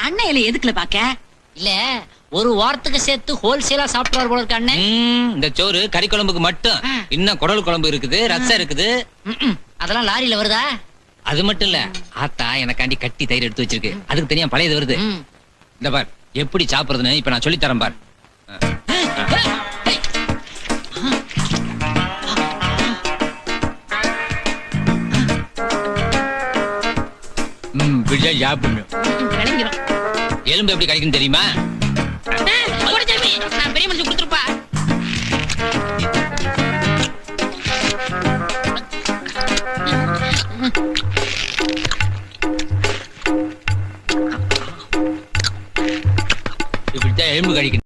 அண்ணன் இலை எதுக்குல பாக்க? இல்ல ஒரு வாரத்துக்கு சேர்த்து ஹோல்சேலா சாப்பிடுவார் போல இருக்க அண்ணன். இந்த சோறு கறி குழம்புக்கு மட்டும். இன்னும் குடல் குழம்பு இருக்குது, ரசம் இருக்குது. அதெல்லாம் லாரியில வருதா? அது மட்டும் இல்ல, ஆத்தா எனக்காண்டி கட்டி தயிர் எடுத்து வச்சிருக்கு. அதுக்கு தனியா பழையது வருது. இந்த பார் எப்படி சாப்பிடுறதுன்னு இப்ப நான் சொல்லி தரேன் பார். எலும்பு எப்படி கிடைக்கும் தெரியுமா? நான் பெரிய மனுஷன் கொடுத்துருப்பா. இப்படித்தான் எலும்பு கிடைக்கும்.